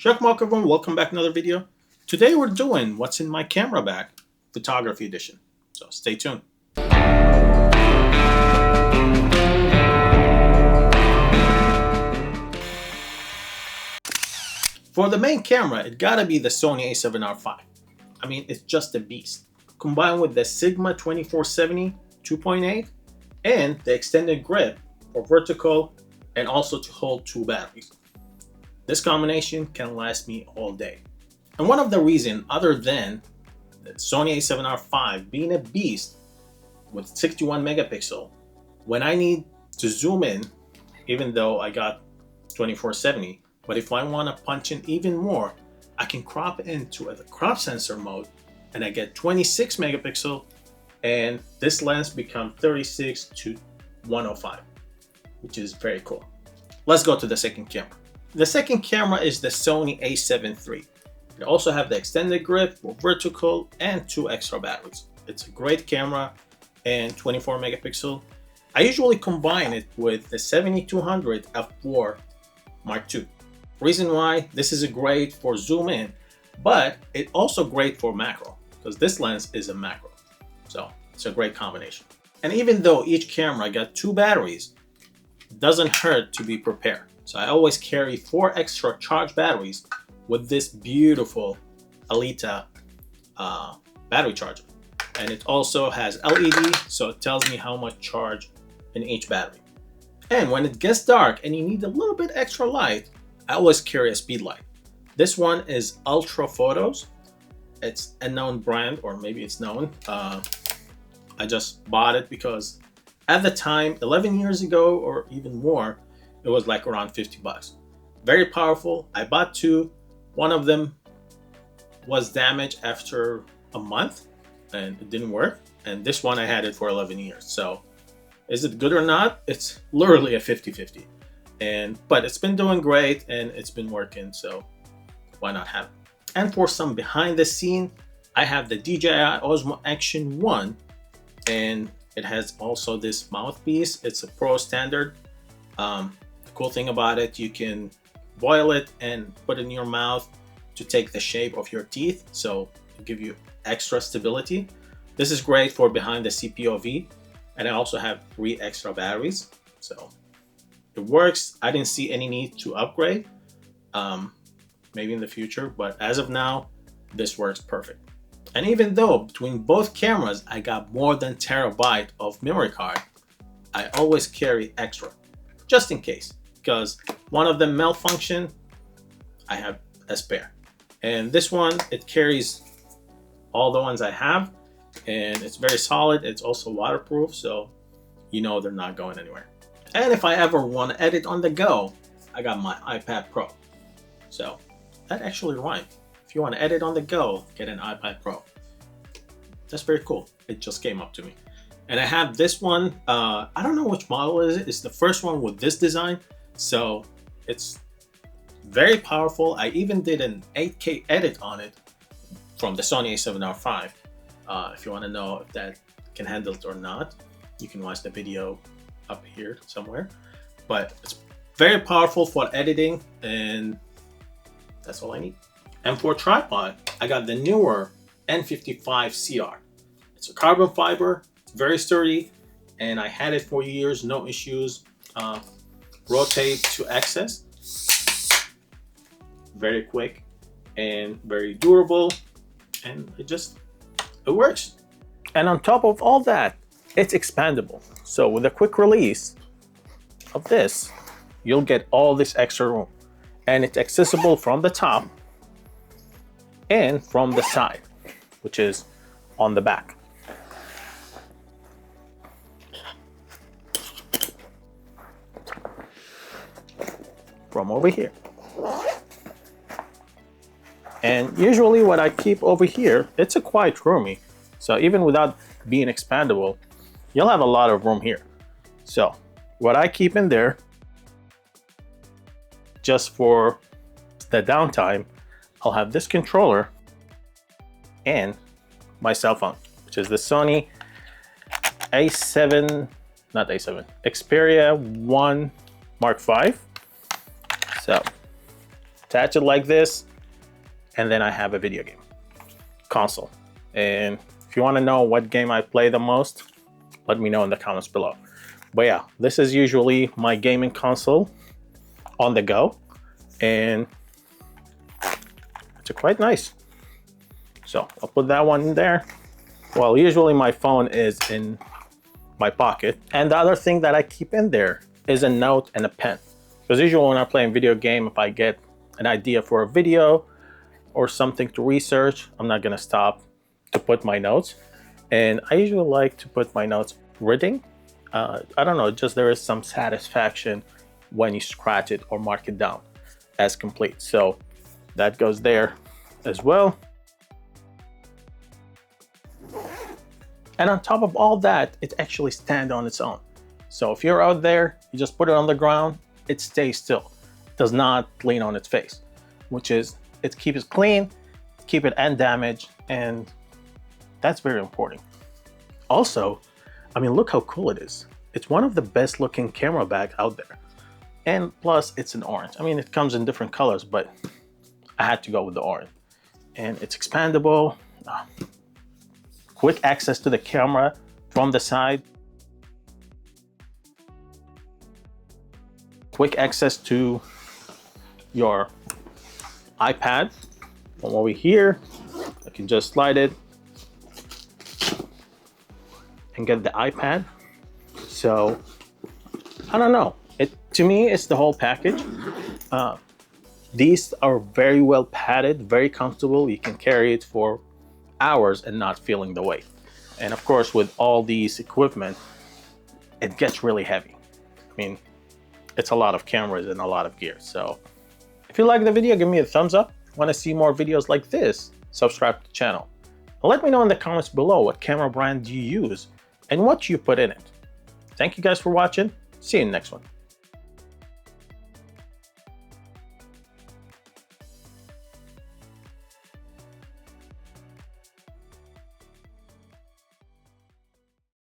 Shako Mako everyone, welcome back to another video. Today we're doing what's in my camera bag, photography edition. So stay tuned. For the main camera, it gotta be the Sony a7R5. I mean, it's just a beast. Combined with the Sigma 2470 2.8 and the extended grip for vertical and also to hold two batteries. This combination can last me all day. And one of the reasons, other than the Sony a7R5 being a beast with 61 megapixel, when I need to zoom in, even though I got 2470, but if I want to punch in even more, I can crop into the crop sensor mode and I get 26 megapixel and this lens becomes 36 to 105, which is very cool. Let's go to the second camera. The second camera is the Sony a7 III. It also have the extended grip for vertical and two extra batteries. It's a great camera and 24 megapixel. I usually combine it with the 7200 f4 Mark II. Reason why, this is great for zoom in, but it's also great for macro because this lens is a macro. So it's a great combination. And even though each camera got two batteries, it doesn't hurt to be prepared. So I always carry 4 extra charge batteries with this beautiful Alita battery charger. And it also has LED, so it tells me how much charge in each battery. And when it gets dark and you need a little bit extra light, I always carry a speed light. This one is Ultra Photos. It's a known brand, or maybe it's known. I just bought it because at the time, 11 years ago or even more, it was like around 50 bucks. Very powerful. I bought 2. One of them was damaged after a month and it didn't work. And this one I had it for 11 years. So is it good or not? It's literally a 50-50. But it's been doing great and it's been working, so why not have it? And for some behind the scene, I have the DJI Osmo Action 1 and it has also this mouthpiece. It's a pro standard. The cool thing about it, you can boil it and put it in your mouth to take the shape of your teeth, so it give you extra stability. This is great for behind the POV, and I also have 3 extra batteries, so it works. I didn't see any need to upgrade, maybe in the future, but as of now, this works perfect. And even though between both cameras I got more than terabyte of memory card, I always carry extra just in case, because one of them malfunction, I have a spare. And this one, it carries all the ones I have, and it's very solid. It's also waterproof, so you know they're not going anywhere. And if I ever want to edit on the go, I got my iPad Pro. So that actually rhymes. If you want to edit on the go, get an iPad Pro. That's very cool. It just came up to me. And I have this one, I don't know which model it is. It's the first one with this design. So it's very powerful. I even did an 8K edit on it from the Sony a7R5. If you want to know if that can handle it or not, you can watch the video up here somewhere. But it's very powerful for editing, and that's all I need. And for tripod, I got the newer N55CR. It's a carbon fiber, it's very sturdy, and I had it for years, no issues. Rotate to access, very quick and very durable, and it works. And on top of all that, it's expandable. So with a quick release of this, you'll get all this extra room, and it's accessible from the top and from the side, which is on the back. From over here. And usually what I keep over here, it's a quite roomy. So even without being expandable, you'll have a lot of room here. So what I keep in there, just for the downtime, I'll have this controller and my cell phone, which is the Sony A7, not A7, Xperia 1 Mark V. So attach it like this, and then I have a video game console. And if you want to know what game I play the most, let me know in the comments below. But yeah, this is usually my gaming console on the go, and it's quite nice. So I'll put that one in there. Well, usually my phone is in my pocket. And the other thing that I keep in there is a note and a pen. Because usually when I'm playing video game, if I get an idea for a video or something to research, I'm not gonna stop to put my notes. And I usually like to put my notes written. I don't know, just there is some satisfaction when you scratch it or mark it down as complete. So that goes there as well. And on top of all that, it actually stands on its own. So if you're out there, you just put it on the ground, it stays still. It does not lean on its face, which is, it keeps it clean, keep it undamaged, and that's very important. Also, I mean, look how cool it is. It's one of the best looking camera bags out there. And plus it's an orange. I mean, it comes in different colors, but I had to go with the orange. And it's expandable, quick access to the camera from the side, quick access to your iPad. From over here, I can just slide it and get the iPad. So I don't know, to me it's the whole package. These are very well padded, very comfortable. You can carry it for hours and not feeling the weight. And of course, with all these equipment, it gets really heavy. I mean, it's a lot of cameras and a lot of gear. So if you like the video, give me a thumbs up. Want to see more videos like this, subscribe to the channel. And let me know in the comments below what camera brand you use and what you put in it. Thank you guys for watching. See you in the next one.